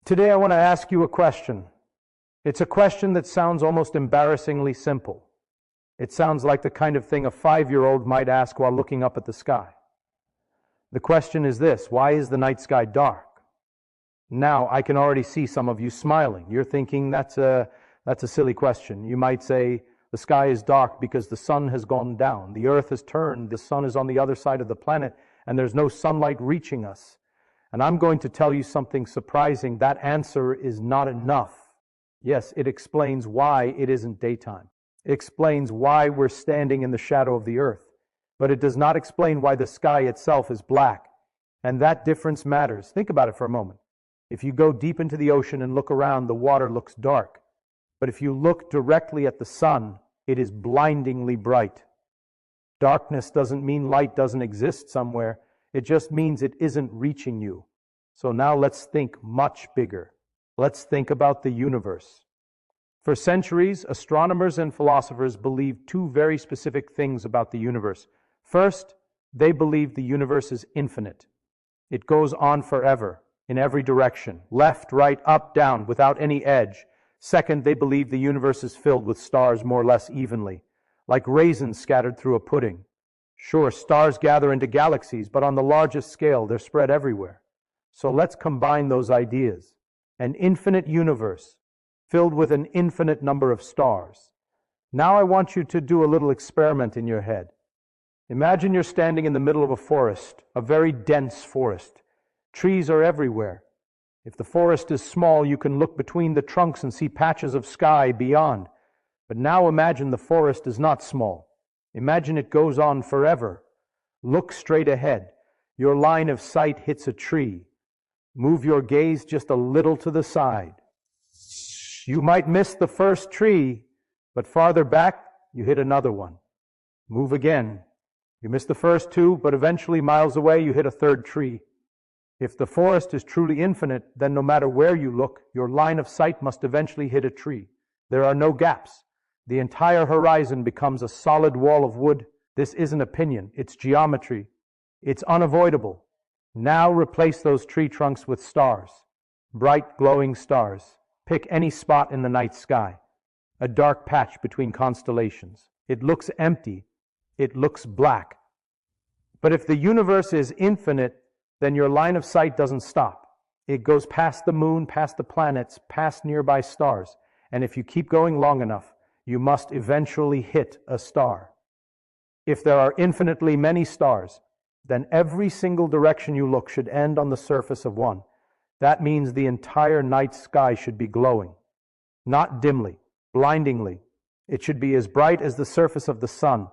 Today I want to ask you a question. It's a question that sounds almost embarrassingly simple. It sounds like the kind of thing a 5-year-old might ask while looking up at the sky. The question is this: why is the night sky dark? Now, I can already see some of you smiling. You're thinking that's a silly question. You might say the sky is dark because the sun has gone down. The earth has turned. The sun is on the other side of the planet, and there's no sunlight reaching us. And I'm going to tell you something surprising. That answer is not enough. Yes, it explains why it isn't daytime. It explains why we're standing in the shadow of the earth. But it does not explain why the sky itself is black. And that difference matters. Think about it for a moment. If you go deep into the ocean and look around, the water looks dark. But if you look directly at the sun, it is blindingly bright. Darkness doesn't mean light doesn't exist somewhere. It just means it isn't reaching you. So now let's think much bigger. Let's think about the universe. For centuries, astronomers and philosophers believed two very specific things about the universe. First, they believed the universe is infinite. It goes on forever, in every direction, left, right, up, down, without any edge. Second, they believed the universe is filled with stars more or less evenly, like raisins scattered through a pudding. Sure, stars gather into galaxies, but on the largest scale, they're spread everywhere. So let's combine those ideas. An infinite universe filled with an infinite number of stars. Now I want you to do a little experiment in your head. Imagine you're standing in the middle of a forest, a very dense forest. Trees are everywhere. If the forest is small, you can look between the trunks and see patches of sky beyond. But now imagine the forest is not small. Imagine it goes on forever. Look straight ahead. Your line of sight hits a tree. Move your gaze just a little to the side. You might miss the first tree, but farther back, you hit another one. Move again. You miss the first two, but eventually miles away, you hit a third tree. If the forest is truly infinite, then no matter where you look, your line of sight must eventually hit a tree. There are no gaps. The entire horizon becomes a solid wall of wood. This isn't opinion, it's geometry. It's unavoidable. Now replace those tree trunks with stars. Bright, glowing stars. Pick any spot in the night sky. A dark patch between constellations. It looks empty. It looks black. But if the universe is infinite, then your line of sight doesn't stop. It goes past the moon, past the planets, past nearby stars. And if you keep going long enough, you must eventually hit a star. If there are infinitely many stars, then every single direction you look should end on the surface of one. That means the entire night sky should be glowing. Not dimly, blindingly. It should be as bright as the surface of the sun.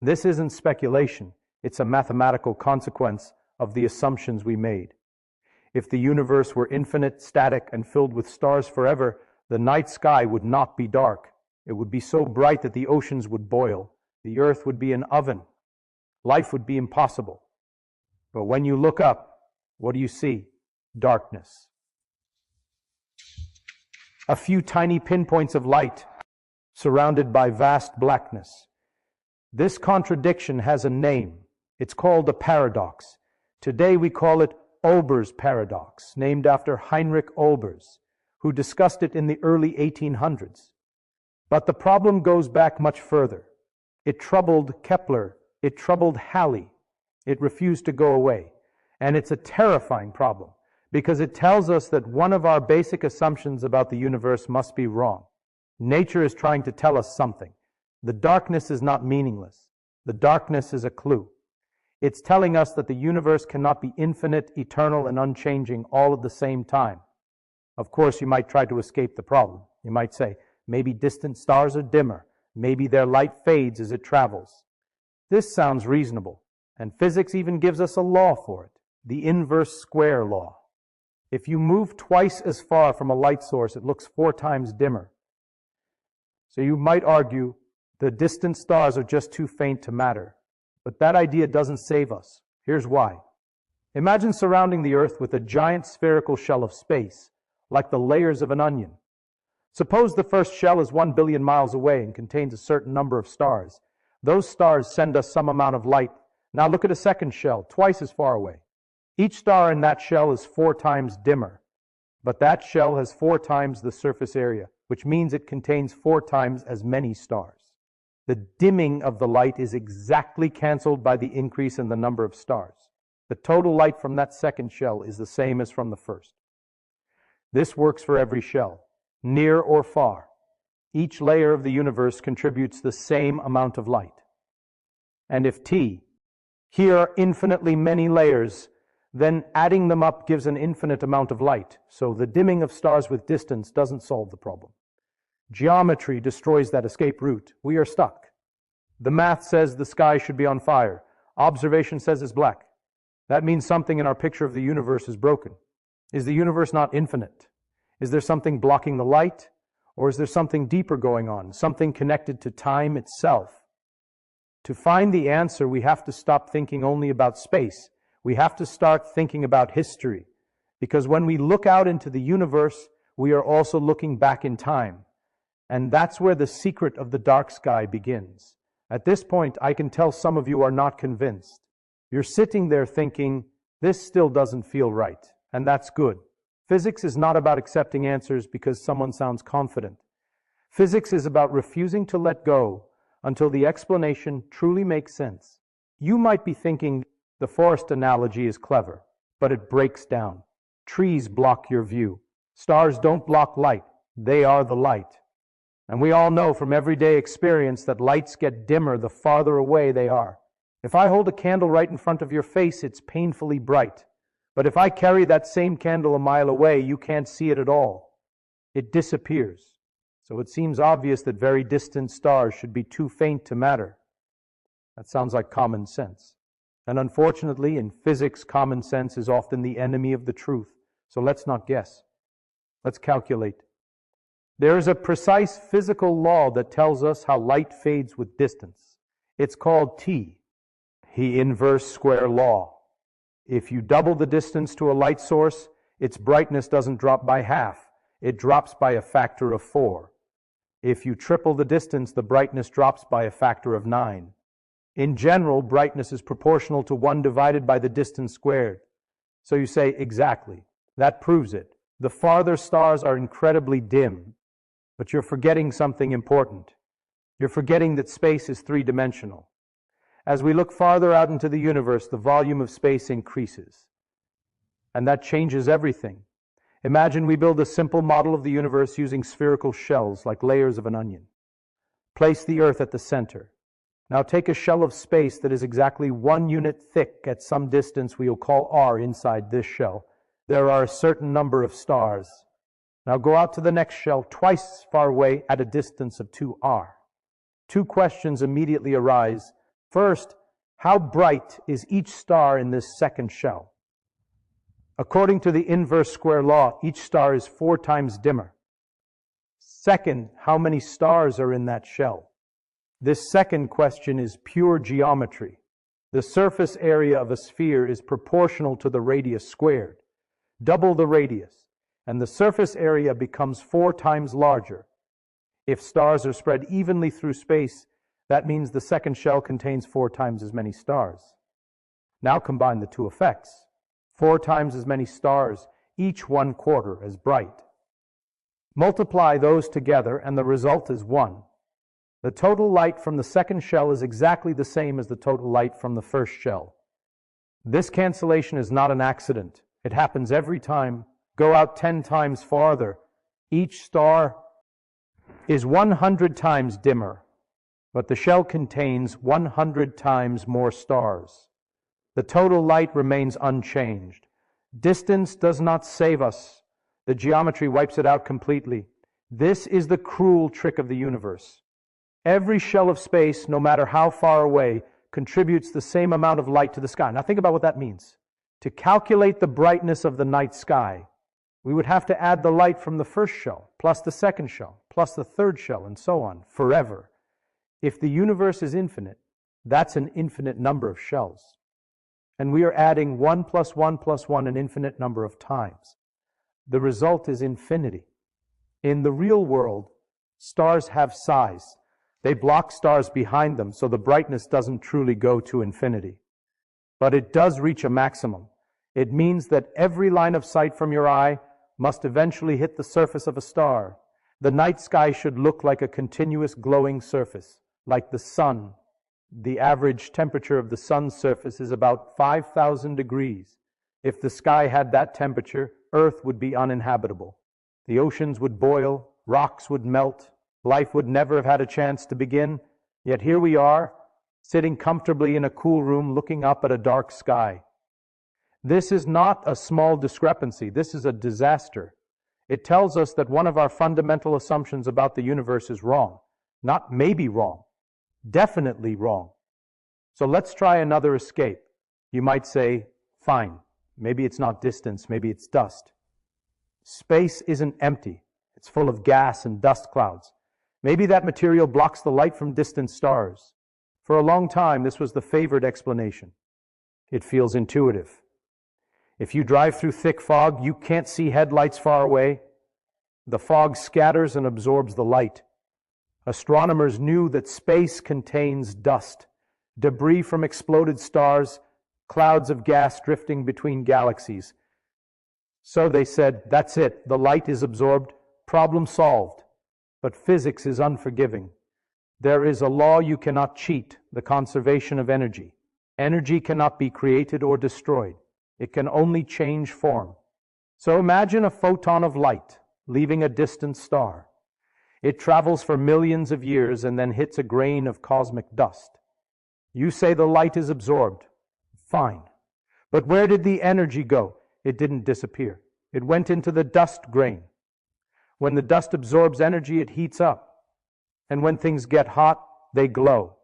This isn't speculation. It's a mathematical consequence of the assumptions we made. If the universe were infinite, static, and filled with stars forever, the night sky would not be dark. It would be so bright that the oceans would boil. The earth would be an oven. Life would be impossible. But when you look up, what do you see? Darkness. A few tiny pinpoints of light surrounded by vast blackness. This contradiction has a name. It's called a paradox. Today we call it Olbers Paradox, named after Heinrich Olbers, who discussed it in the early 1800s. But the problem goes back much further. It troubled Kepler. It troubled Halley. It refused to go away. And it's a terrifying problem because it tells us that one of our basic assumptions about the universe must be wrong. Nature is trying to tell us something. The darkness is not meaningless. The darkness is a clue. It's telling us that the universe cannot be infinite, eternal, and unchanging all at the same time. Of course, you might try to escape the problem. You might say, maybe distant stars are dimmer. Maybe their light fades as it travels. This sounds reasonable, and physics even gives us a law for it, the inverse square law. If you move twice as far from a light source, it looks 4 times dimmer. So you might argue the distant stars are just too faint to matter. But that idea doesn't save us. Here's why. Imagine surrounding the Earth with a giant spherical shell of space, like the layers of an onion. Suppose the first shell is 1 billion miles away and contains a certain number of stars. Those stars send us some amount of light. Now look at a second shell, twice as far away. Each star in that shell is 4 times dimmer. But that shell has 4 times the surface area, which means it contains 4 times as many stars. The dimming of the light is exactly canceled by the increase in the number of stars. The total light from that second shell is the same as from the first. This works for every shell, near or far. Each layer of the universe contributes the same amount of light. And if here are infinitely many layers, then adding them up gives an infinite amount of light. So the dimming of stars with distance doesn't solve the problem. Geometry destroys that escape route. We are stuck. The math says the sky should be on fire. Observation says it's black. That means something in our picture of the universe is broken. Is the universe not infinite? Is there something blocking the light? Or is there something deeper going on, something connected to time itself? To find the answer, we have to stop thinking only about space. We have to start thinking about history. Because when we look out into the universe, we are also looking back in time. And that's where the secret of the dark sky begins. At this point, I can tell some of you are not convinced. You're sitting there thinking, this still doesn't feel right. And that's good. Physics is not about accepting answers because someone sounds confident. Physics is about refusing to let go until the explanation truly makes sense. You might be thinking the forest analogy is clever, but it breaks down. Trees block your view. Stars don't block light. They are the light. And we all know from everyday experience that lights get dimmer the farther away they are. If I hold a candle right in front of your face, it's painfully bright. But if I carry that same candle a mile away, you can't see it at all. It disappears. So it seems obvious that very distant stars should be too faint to matter. That sounds like common sense. And unfortunately, in physics, common sense is often the enemy of the truth. So let's not guess. Let's calculate. There is a precise physical law that tells us how light fades with distance. It's called the inverse square law. If you double the distance to a light source, its brightness doesn't drop by half. It drops by a factor of 4. If you triple the distance, the brightness drops by a factor of 9. In general, brightness is proportional to 1 divided by the distance squared. So you say, exactly. That proves it. The farther stars are incredibly dim. But you're forgetting something important. You're forgetting that space is 3-dimensional. As we look farther out into the universe, the volume of space increases. And that changes everything. Imagine we build a simple model of the universe using spherical shells like layers of an onion. Place the Earth at the center. Now take a shell of space that is exactly 1 unit thick at some distance we will call r inside this shell. There are a certain number of stars. Now go out to the next shell twice as far away at a distance of 2r. 2 questions immediately arise. First, how bright is each star in this second shell? According to the inverse square law, each star is 4 times dimmer. Second, how many stars are in that shell? This second question is pure geometry. The surface area of a sphere is proportional to the radius squared. Double the radius, and the surface area becomes 4 times larger. If stars are spread evenly through space, that means the second shell contains 4 times as many stars. Now combine the 2 effects. 4 times as many stars, each 1/4 as bright. Multiply those together and the result is 1. The total light from the second shell is exactly the same as the total light from the first shell. This cancellation is not an accident. It happens every time. Go out 10 times farther. Each star is 100 times dimmer, but the shell contains 100 times more stars. The total light remains unchanged. Distance does not save us. The geometry wipes it out completely. This is the cruel trick of the universe. Every shell of space, no matter how far away, contributes the same amount of light to the sky. Now think about what that means. To calculate the brightness of the night sky, we would have to add the light from the first shell, plus the second shell, plus the third shell, and so on, forever. If the universe is infinite, that's an infinite number of shells. And we are adding 1 plus 1 plus 1 an infinite number of times. The result is infinity. In the real world, stars have size. They block stars behind them, so the brightness doesn't truly go to infinity. But it does reach a maximum. It means that every line of sight from your eye must eventually hit the surface of a star. The night sky should look like a continuous glowing surface, like the sun. The average temperature of the sun's surface is about 5,000 degrees. If the sky had that temperature, Earth would be uninhabitable. The oceans would boil, rocks would melt, life would never have had a chance to begin. Yet here we are, sitting comfortably in a cool room looking up at a dark sky. This is not a small discrepancy, this is a disaster. It tells us that one of our fundamental assumptions about the universe is wrong. Not maybe wrong, definitely wrong. So let's try another escape. You might say, fine, maybe it's not distance, maybe it's dust. Space isn't empty, it's full of gas and dust clouds. Maybe that material blocks the light from distant stars. For a long time, this was the favored explanation. It feels intuitive. If you drive through thick fog, you can't see headlights far away. The fog scatters and absorbs the light. Astronomers knew that space contains dust, debris from exploded stars, clouds of gas drifting between galaxies. So they said, that's it, the light is absorbed, problem solved. But physics is unforgiving. There is a law you cannot cheat, the conservation of energy. Energy cannot be created or destroyed. It can only change form. So imagine a photon of light leaving a distant star. It travels for millions of years and then hits a grain of cosmic dust. You say the light is absorbed. Fine. But where did the energy go? It didn't disappear. It went into the dust grain. When the dust absorbs energy, it heats up. And when things get hot, they glow.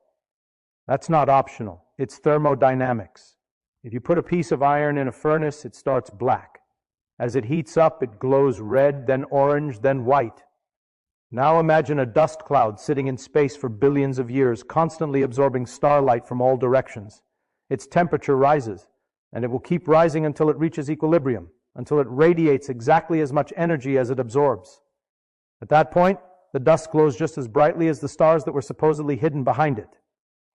That's not optional. It's thermodynamics. If you put a piece of iron in a furnace, it starts black. As it heats up, it glows red, then orange, then white. Now imagine a dust cloud sitting in space for billions of years, constantly absorbing starlight from all directions. Its temperature rises, and it will keep rising until it reaches equilibrium, until it radiates exactly as much energy as it absorbs. At that point, the dust glows just as brightly as the stars that were supposedly hidden behind it.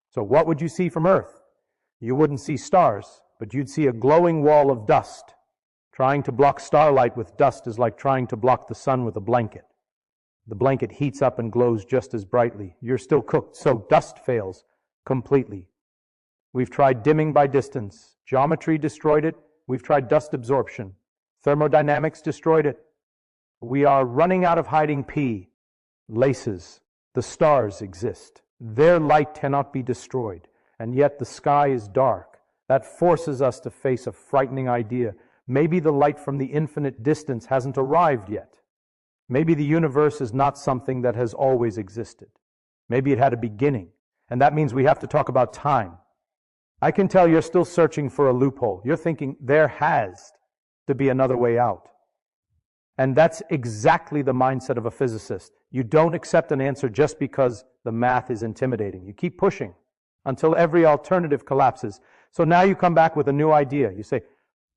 So what would you see from Earth? You wouldn't see stars, but you'd see a glowing wall of dust. Trying to block starlight with dust is like trying to block the sun with a blanket. The blanket heats up and glows just as brightly. You're still cooked, so dust fails completely. We've tried dimming by distance. Geometry destroyed it. We've tried dust absorption. Thermodynamics destroyed it. We are running out of hiding P. Laces. The stars exist. Their light cannot be destroyed, and yet the sky is dark. That forces us to face a frightening idea. Maybe the light from the infinite distance hasn't arrived yet. Maybe the universe is not something that has always existed. Maybe it had a beginning, and that means we have to talk about time. I can tell you're still searching for a loophole. You're thinking there has to be another way out. And that's exactly the mindset of a physicist. You don't accept an answer just because the math is intimidating. You keep pushing until every alternative collapses. So now you come back with a new idea. You say,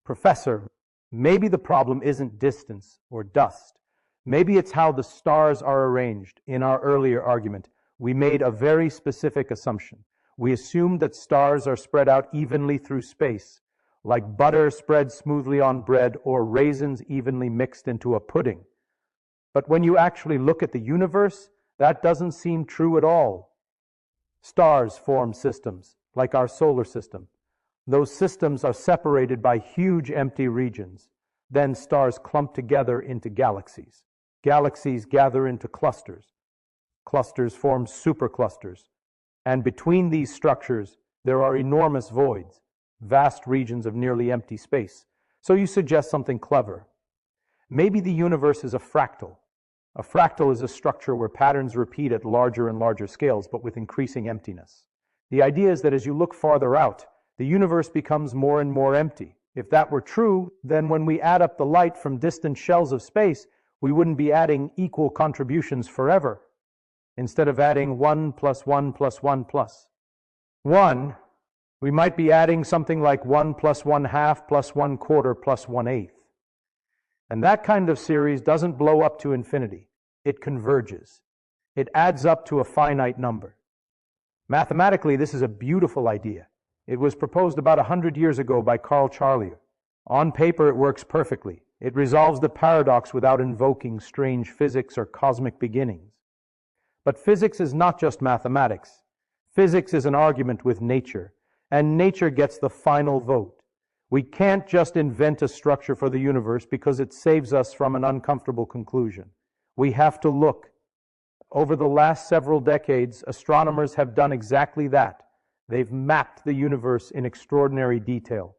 Professor, maybe the problem isn't distance or dust. Maybe it's how the stars are arranged. In our earlier argument, we made a very specific assumption. We assumed that stars are spread out evenly through space, like butter spread smoothly on bread or raisins evenly mixed into a pudding. But when you actually look at the universe, that doesn't seem true at all. Stars form systems, like our solar system. Those systems are separated by huge empty regions. Then stars clump together into galaxies. Galaxies gather into clusters. Clusters form superclusters. And between these structures, there are enormous voids, vast regions of nearly empty space. So you suggest something clever. Maybe the universe is a fractal. A fractal is a structure where patterns repeat at larger and larger scales, but with increasing emptiness. The idea is that as you look farther out, the universe becomes more and more empty. If that were true, then when we add up the light from distant shells of space, we wouldn't be adding equal contributions forever. Instead of adding 1 plus 1 plus 1 plus 1, we might be adding something like 1 plus 1/2 plus 1/4 plus 1/8. And that kind of series doesn't blow up to infinity. It converges. It adds up to a finite number. Mathematically, this is a beautiful idea. It was proposed about 100 years ago by Carl Charlier. On paper, it works perfectly. It resolves the paradox without invoking strange physics or cosmic beginnings. But physics is not just mathematics. Physics is an argument with nature, and nature gets the final vote. We can't just invent a structure for the universe because it saves us from an uncomfortable conclusion. We have to look. Over the last several decades, astronomers have done exactly that. They've mapped the universe in extraordinary detail.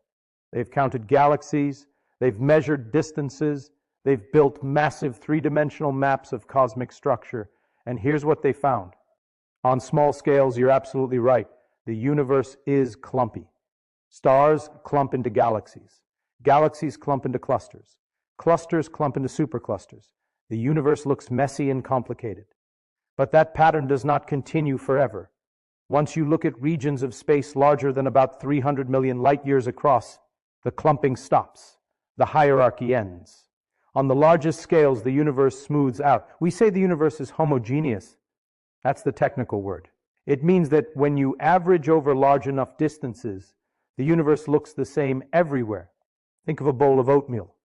They've counted galaxies, they've measured distances, they've built massive three-dimensional maps of cosmic structure, and here's what they found. On small scales, you're absolutely right. The universe is clumpy. Stars clump into galaxies. Galaxies clump into clusters. Clusters clump into superclusters. The universe looks messy and complicated. But that pattern does not continue forever. Once you look at regions of space larger than about 300 million light-years across, the clumping stops. The hierarchy ends. On the largest scales, the universe smooths out. We say the universe is homogeneous. That's the technical word. It means that when you average over large enough distances, the universe looks the same everywhere. Think of a bowl of oatmeal.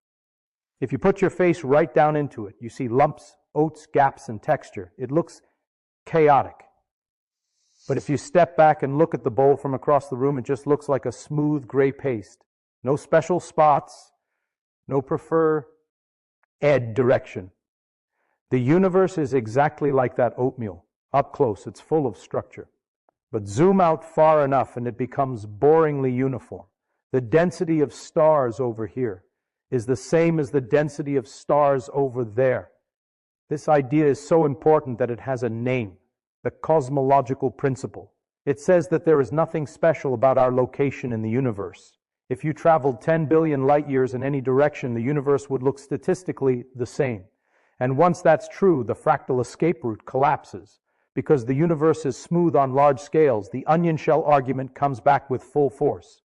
If you put your face right down into it, you see lumps, oats, gaps, and texture. It looks chaotic. But if you step back and look at the bowl from across the room, it just looks like a smooth gray paste. No special spots, no prefer direction. The universe is exactly like that oatmeal. Up close, it's full of structure. But zoom out far enough and it becomes boringly uniform. The density of stars over here is the same as the density of stars over there. This idea is so important that it has a name, the cosmological principle. It says that there is nothing special about our location in the universe. If you traveled 10 billion light-years in any direction, the universe would look statistically the same. And once that's true, the fractal escape route collapses. Because the universe is smooth on large scales, the onion shell argument comes back with full force.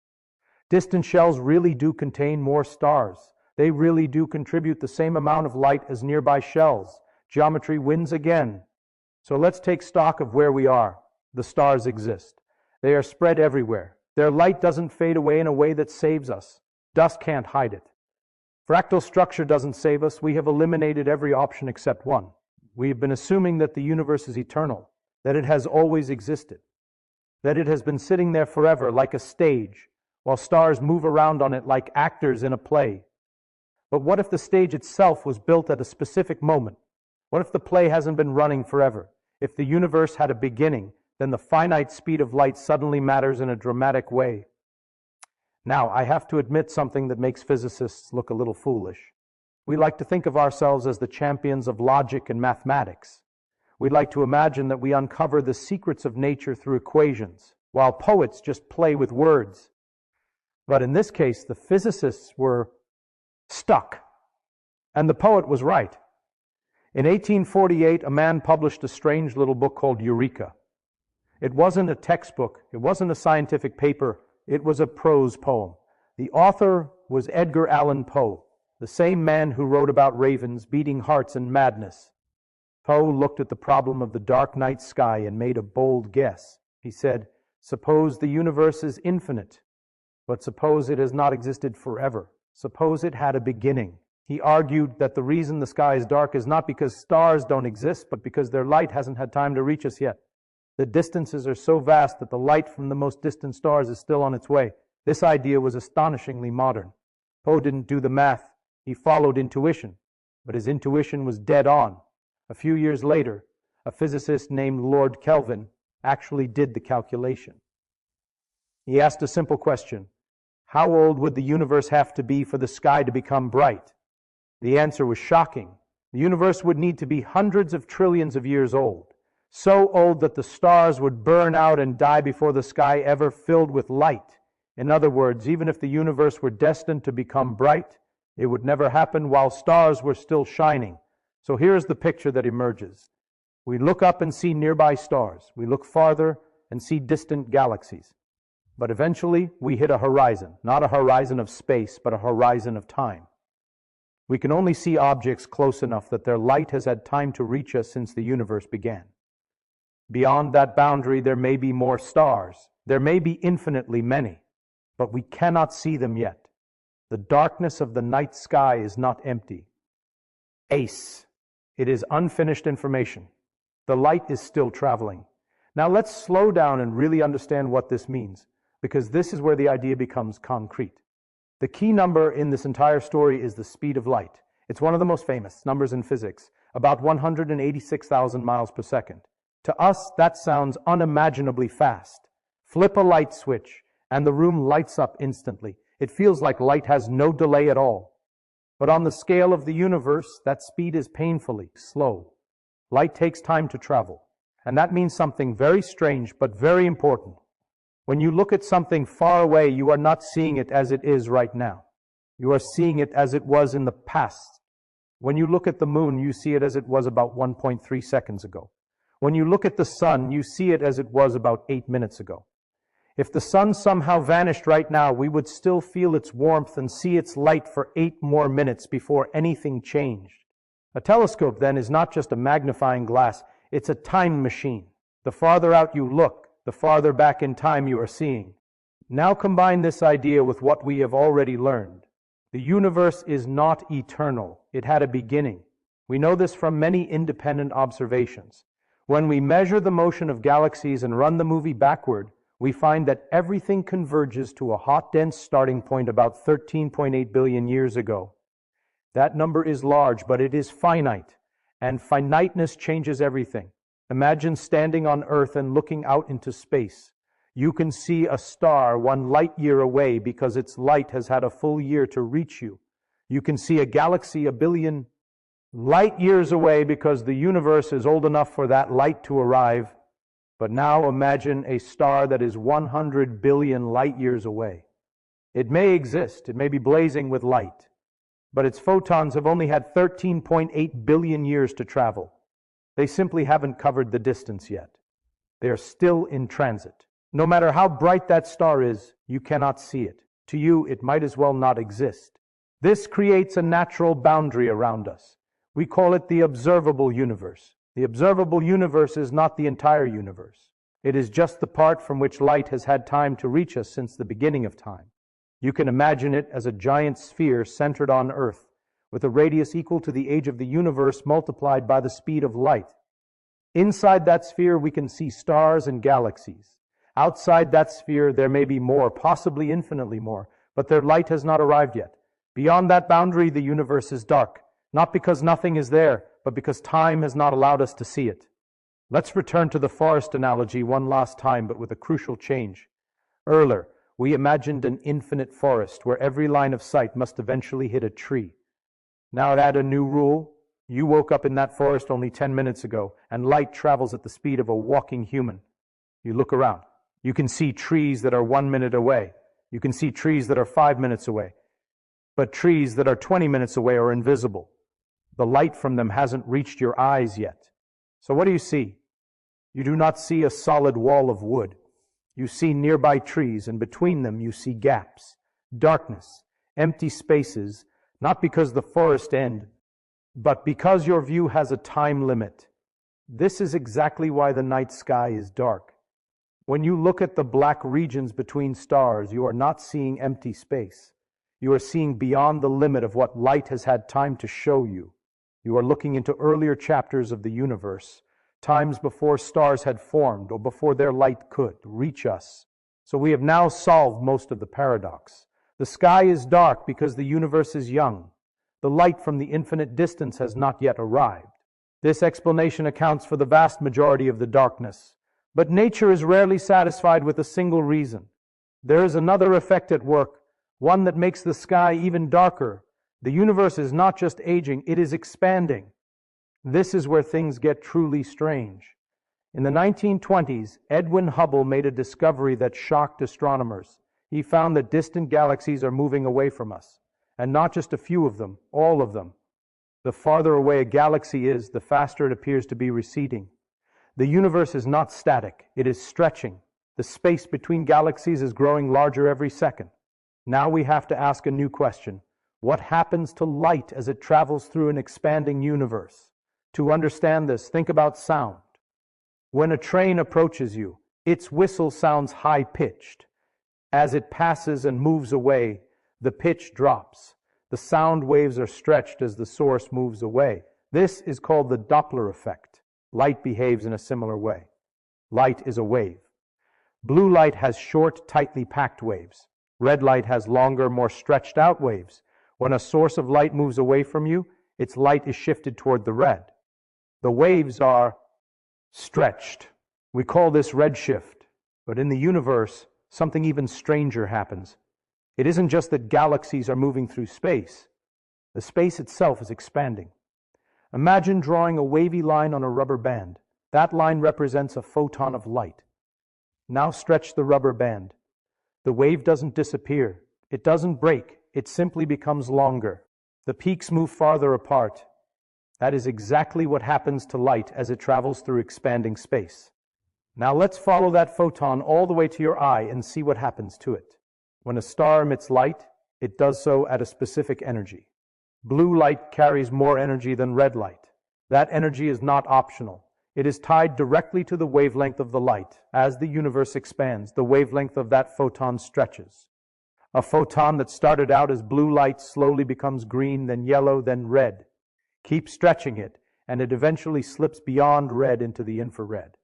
Distant shells really do contain more stars. They really do contribute the same amount of light as nearby shells. Geometry wins again. So let's take stock of where we are. The stars exist. They are spread everywhere. Their light doesn't fade away in a way that saves us. Dust can't hide it. Fractal structure doesn't save us. We have eliminated every option except one. We have been assuming that the universe is eternal, that it has always existed, that it has been sitting there forever like a stage, while stars move around on it like actors in a play. But what if the stage itself was built at a specific moment? What if the play hasn't been running forever? If the universe had a beginning, then the finite speed of light suddenly matters in a dramatic way. Now, I have to admit something that makes physicists look a little foolish. We like to think of ourselves as the champions of logic and mathematics. We'd like to imagine that we uncover the secrets of nature through equations, while poets just play with words. But in this case, the physicists were stuck, and the poet was right. In 1848, a man published a strange little book called Eureka. It wasn't a textbook, it wasn't a scientific paper, it was a prose poem. The author was Edgar Allan Poe, the same man who wrote about ravens, beating hearts, and madness. Poe looked at the problem of the dark night sky and made a bold guess. He said, "Suppose the universe is infinite, but suppose it has not existed forever. Suppose it had a beginning." He argued that the reason the sky is dark is not because stars don't exist, but because their light hasn't had time to reach us yet. The distances are so vast that the light from the most distant stars is still on its way. This idea was astonishingly modern. Poe didn't do the math. He followed intuition, but his intuition was dead on. A few years later, a physicist named Lord Kelvin actually did the calculation. He asked a simple question: how old would the universe have to be for the sky to become bright? The answer was shocking. The universe would need to be hundreds of trillions of years old, so old that the stars would burn out and die before the sky ever filled with light. In other words, even if the universe were destined to become bright, it would never happen while stars were still shining. So here's the picture that emerges. We look up and see nearby stars. We look farther and see distant galaxies. But eventually, we hit a horizon, not a horizon of space, but a horizon of time. We can only see objects close enough that their light has had time to reach us since the universe began. Beyond that boundary, there may be more stars. There may be infinitely many, but we cannot see them yet. The darkness of the night sky is not empty. Ace. It is unfinished information. The light is still traveling. Now let's slow down and really understand what this means, because this is where the idea becomes concrete. The key number in this entire story is the speed of light. It's one of the most famous numbers in physics, about 186,000 miles per second. To us, that sounds unimaginably fast. Flip a light switch, and the room lights up instantly. It feels like light has no delay at all. But on the scale of the universe, that speed is painfully slow. Light takes time to travel, and that means something very strange but very important. When you look at something far away, you are not seeing it as it is right now. You are seeing it as it was in the past. When you look at the moon, you see it as it was about 1.3 seconds ago. When you look at the sun, you see it as it was about 8 minutes ago. If the sun somehow vanished right now, we would still feel its warmth and see its light for 8 more minutes before anything changed. A telescope, then, is not just a magnifying glass, it's a time machine. The farther out you look, the farther back in time you are seeing. Now combine this idea with what we have already learned. The universe is not eternal. It had a beginning. We know this from many independent observations. When we measure the motion of galaxies and run the movie backward, we find that everything converges to a hot, dense starting point about 13.8 billion years ago. That number is large, but it is finite, and finiteness changes everything. Imagine standing on Earth and looking out into space. You can see a star 1 light year away because its light has had a full year to reach you. You can see a galaxy 1 billion light years away because the universe is old enough for that light to arrive. But now imagine a star that is 100 billion light years away. It may exist, it may be blazing with light, but its photons have only had 13.8 billion years to travel. They simply haven't covered the distance yet. They are still in transit. No matter how bright that star is, you cannot see it. To you, it might as well not exist. This creates a natural boundary around us. We call it the observable universe. The observable universe is not the entire universe. It is just the part from which light has had time to reach us since the beginning of time. You can imagine it as a giant sphere centered on Earth, with a radius equal to the age of the universe multiplied by the speed of light. Inside that sphere, we can see stars and galaxies. Outside that sphere, there may be more, possibly infinitely more, but their light has not arrived yet. Beyond that boundary, the universe is dark, not because nothing is there, but because time has not allowed us to see it. Let's return to the forest analogy one last time, but with a crucial change. Earlier, we imagined an infinite forest where every line of sight must eventually hit a tree. Now add a new rule. You woke up in that forest only 10 minutes ago, and light travels at the speed of a walking human. You look around. You can see trees that are 1 minute away. You can see trees that are 5 minutes away. But trees that are 20 minutes away are invisible. The light from them hasn't reached your eyes yet. So what do you see? You do not see a solid wall of wood. You see nearby trees, and between them you see gaps, darkness, empty spaces, not because the forest ends, but because your view has a time limit. This is exactly why the night sky is dark. When you look at the black regions between stars, you are not seeing empty space. You are seeing beyond the limit of what light has had time to show you. You are looking into earlier chapters of the universe, times before stars had formed or before their light could reach us. So we have now solved most of the paradox. The sky is dark because the universe is young. The light from the infinite distance has not yet arrived. This explanation accounts for the vast majority of the darkness. But nature is rarely satisfied with a single reason. There is another effect at work, one that makes the sky even darker. The universe is not just aging, it is expanding. This is where things get truly strange. In the 1920s, Edwin Hubble made a discovery that shocked astronomers. He found that distant galaxies are moving away from us, and not just a few of them, all of them. The farther away a galaxy is, the faster it appears to be receding. The universe is not static, it is stretching. The space between galaxies is growing larger every second. Now we have to ask a new question. What happens to light as it travels through an expanding universe? To understand this, think about sound. When a train approaches you, its whistle sounds high-pitched. As it passes and moves away, The pitch drops. The sound waves are stretched as the source moves away. This is called the Doppler effect. Light behaves in a similar way. Light is a wave. Blue light has short, tightly packed waves. Red light has longer, more stretched out waves. When a source of light moves away from you, its light is shifted toward the red. The waves are stretched. We call this redshift. But in the universe, something even stranger happens. It isn't just that galaxies are moving through space. The space itself is expanding. Imagine drawing a wavy line on a rubber band. That line represents a photon of light. Now stretch the rubber band. The wave doesn't disappear. It doesn't break. It simply becomes longer. The peaks move farther apart. That is exactly what happens to light as it travels through expanding space. Now let's follow that photon all the way to your eye and see what happens to it. When a star emits light, it does so at a specific energy. Blue light carries more energy than red light. That energy is not optional. It is tied directly to the wavelength of the light. As the universe expands, the wavelength of that photon stretches. A photon that started out as blue light slowly becomes green, then yellow, then red. Keep stretching it, and it eventually slips beyond red into the infrared.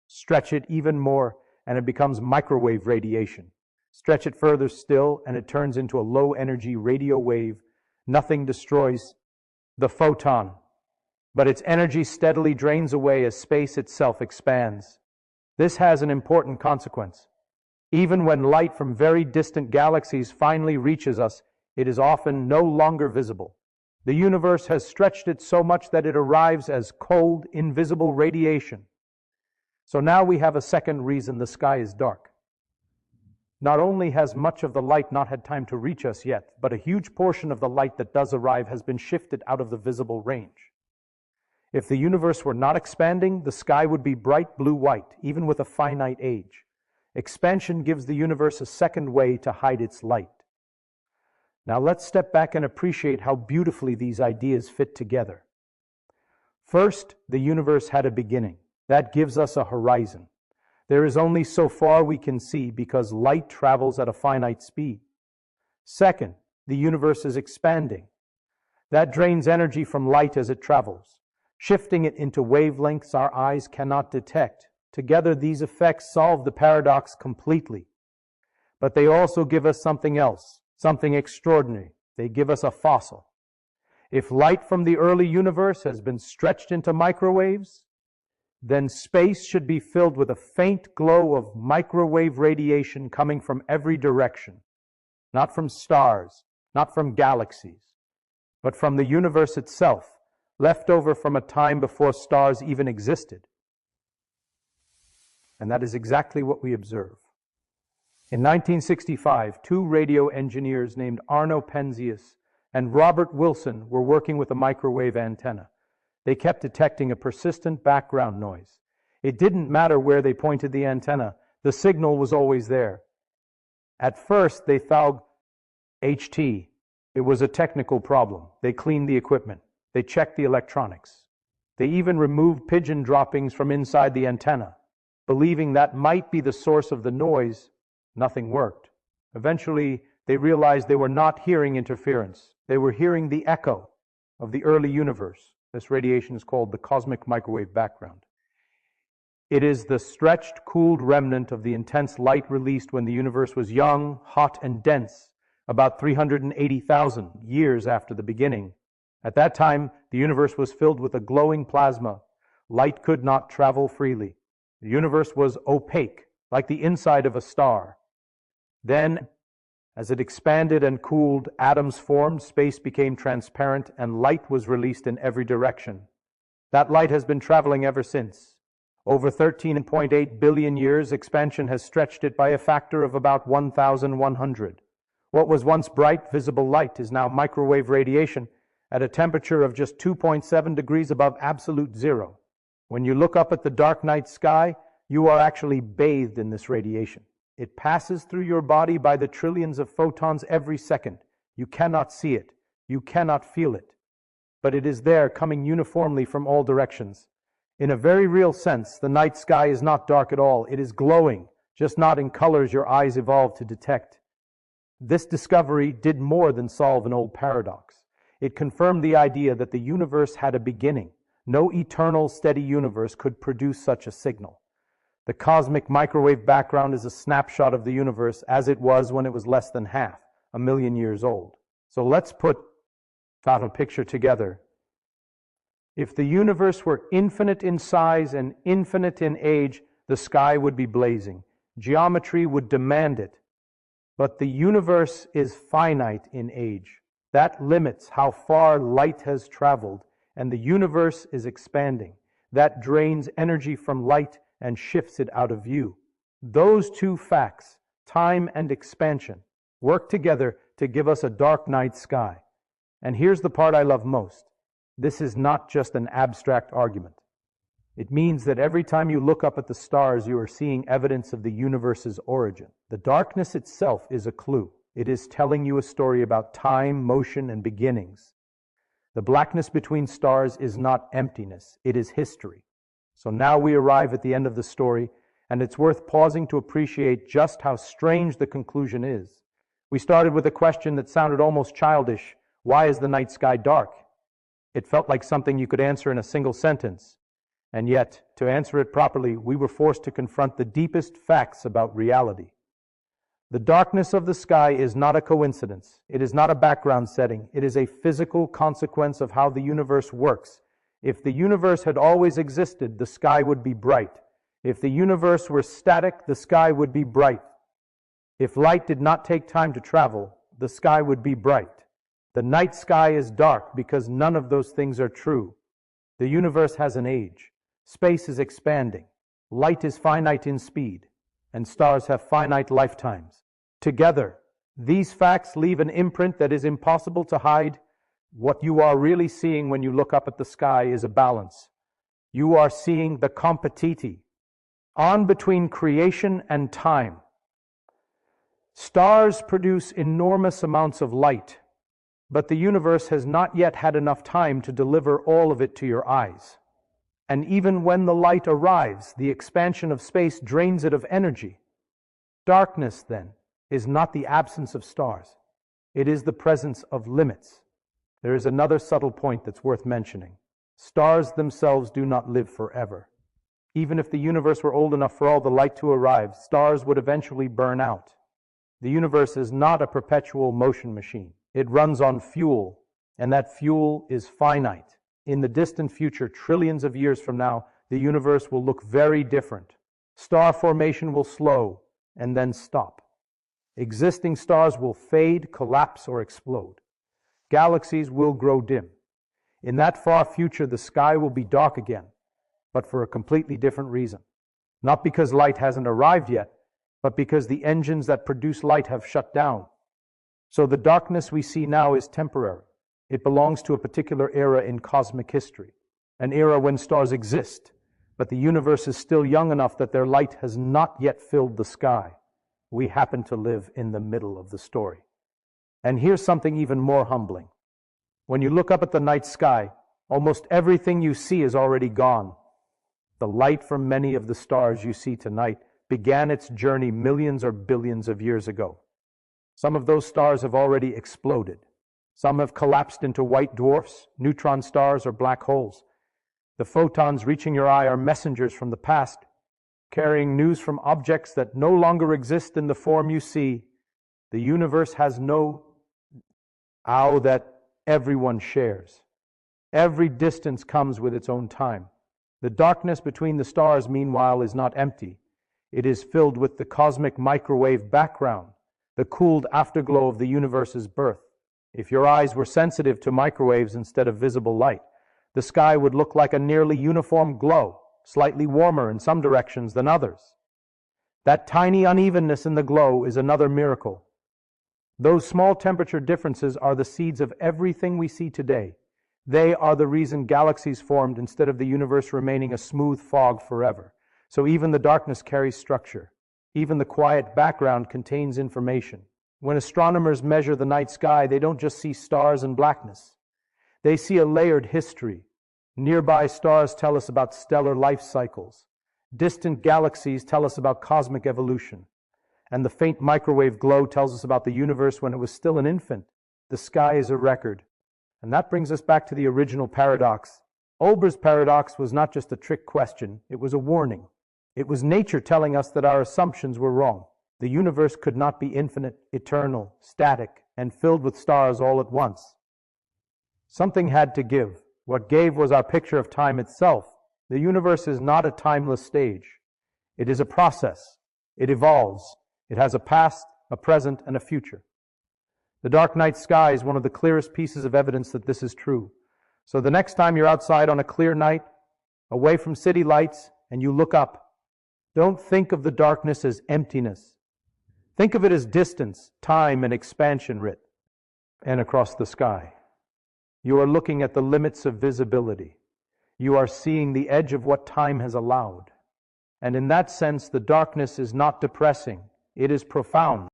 Stretch it even more, and it becomes microwave radiation. Stretch it further still, and it turns into a low-energy radio wave. Nothing destroys the photon, but its energy steadily drains away as space itself expands. This has an important consequence. Even when light from very distant galaxies finally reaches us, it is often no longer visible. The universe has stretched it so much that it arrives as cold, invisible radiation. So now we have a second reason the sky is dark. Not only has much of the light not had time to reach us yet, but a huge portion of the light that does arrive has been shifted out of the visible range. If the universe were not expanding, the sky would be bright blue-white, even with a finite age. Expansion gives the universe a second way to hide its light. Now let's step back and appreciate how beautifully these ideas fit together. First, the universe had a beginning. That gives us a horizon. There is only so far we can see because light travels at a finite speed. Second, the universe is expanding. That drains energy from light as it travels, shifting it into wavelengths our eyes cannot detect. Together, these effects solve the paradox completely. But they also give us something else, something extraordinary. They give us a fossil. If light from the early universe has been stretched into microwaves, then space should be filled with a faint glow of microwave radiation coming from every direction. Not from stars, not from galaxies, but from the universe itself, left over from a time before stars even existed. And that is exactly what we observe. In 1965, two radio engineers named Arno Penzias and Robert Wilson were working with a microwave antenna. They kept detecting a persistent background noise. It didn't matter where they pointed the antenna, the signal was always there. At first, they thought HT. It was a technical problem. They cleaned the equipment. They checked the electronics. They even removed pigeon droppings from inside the antenna. Believing that might be the source of the noise, nothing worked. Eventually, they realized they were not hearing interference. They were hearing the echo of the early universe. This radiation is called the cosmic microwave background. It is the stretched, cooled remnant of the intense light released when the universe was young, hot, and dense, about 380,000 years after the beginning. At that time, the universe was filled with a glowing plasma. Light could not travel freely. The universe was opaque, like the inside of a star. Then, as it expanded and cooled, atoms formed, space became transparent, and light was released in every direction. That light has been traveling ever since. Over 13.8 billion years, expansion has stretched it by a factor of about 1,100. What was once bright, visible light is now microwave radiation at a temperature of just 2.7 degrees above absolute zero. When you look up at the dark night sky, you are actually bathed in this radiation. It passes through your body by the trillions of photons every second. You cannot see it. You cannot feel it. But it is there, coming uniformly from all directions. In a very real sense, the night sky is not dark at all. It is glowing, just not in colors your eyes evolved to detect. This discovery did more than solve an old paradox. It confirmed the idea that the universe had a beginning. No eternal, steady universe could produce such a signal. The cosmic microwave background is a snapshot of the universe as it was when it was less than half, 1,000,000 years old. So let's put a picture together. If the universe were infinite in size and infinite in age, the sky would be blazing. Geometry would demand it. But the universe is finite in age. That limits how far light has traveled, and the universe is expanding. That drains energy from light and shifts it out of view. Those two facts, time and expansion, work together to give us a dark night sky. And here's the part I love most. This is not just an abstract argument. It means that every time you look up at the stars, you are seeing evidence of the universe's origin. The darkness itself is a clue. It is telling you a story about time, motion, and beginnings. The blackness between stars is not emptiness, it is history. So now we arrive at the end of the story, and it's worth pausing to appreciate just how strange the conclusion is. We started with a question that sounded almost childish. Why is the night sky dark? It felt like something you could answer in a single sentence. And yet, to answer it properly, we were forced to confront the deepest facts about reality. The darkness of the sky is not a coincidence. It is not a background setting. It is a physical consequence of how the universe works. If the universe had always existed, the sky would be bright. If the universe were static, the sky would be bright. If light did not take time to travel, the sky would be bright. The night sky is dark because none of those things are true. The universe has an age. Space is expanding. Light is finite in speed, and stars have finite lifetimes. Together, these facts leave an imprint that is impossible to hide. What you are really seeing when you look up at the sky is a balance. You are seeing the compatiti, on between creation and time. Stars produce enormous amounts of light, but the universe has not yet had enough time to deliver all of it to your eyes. And even when the light arrives, the expansion of space drains it of energy. Darkness, then, is not the absence of stars. It is the presence of limits. There is another subtle point that's worth mentioning. Stars themselves do not live forever. Even if the universe were old enough for all the light to arrive, stars would eventually burn out. The universe is not a perpetual motion machine. It runs on fuel, and that fuel is finite. In the distant future, trillions of years from now, the universe will look very different. Star formation will slow and then stop. Existing stars will fade, collapse, or explode. Galaxies will grow dim. In that far future, the sky will be dark again, but for a completely different reason. Not because light hasn't arrived yet, but because the engines that produce light have shut down. So the darkness we see now is temporary. It belongs to a particular era in cosmic history, an era when stars exist, but the universe is still young enough that their light has not yet filled the sky. We happen to live in the middle of the story. And here's something even more humbling. When you look up at the night sky, almost everything you see is already gone. The light from many of the stars you see tonight began its journey millions or billions of years ago. Some of those stars have already exploded. Some have collapsed into white dwarfs, neutron stars, or black holes. The photons reaching your eye are messengers from the past, carrying news from objects that no longer exist in the form you see. The universe has no that everyone shares. Every distance comes with its own time. The darkness between the stars, meanwhile, is not empty. It is filled with the cosmic microwave background, the cooled afterglow of the universe's birth. If your eyes were sensitive to microwaves instead of visible light, the sky would look like a nearly uniform glow, slightly warmer in some directions than others. That tiny unevenness in the glow is another miracle. Those small temperature differences are the seeds of everything we see today. They are the reason galaxies formed instead of the universe remaining a smooth fog forever. So even the darkness carries structure. Even the quiet background contains information. When astronomers measure the night sky, they don't just see stars and blackness. They see a layered history. Nearby stars tell us about stellar life cycles. Distant galaxies tell us about cosmic evolution. and the faint microwave glow tells us about the universe when it was still an infant. The sky is a record. And that brings us back to the original paradox. Olbers Paradox was not just a trick question, it was a warning. It was nature telling us that our assumptions were wrong. The universe could not be infinite, eternal, static, and filled with stars all at once. Something had to give. What gave was our picture of time itself. The universe is not a timeless stage. It is a process. It evolves. It has a past, a present, and a future. The dark night sky is one of the clearest pieces of evidence that this is true. So the next time you're outside on a clear night, away from city lights, and you look up, don't think of the darkness as emptiness. Think of it as distance, time, and expansion writ. And across the sky, you are looking at the limits of visibility. You are seeing the edge of what time has allowed. And in that sense, the darkness is not depressing. It is profound.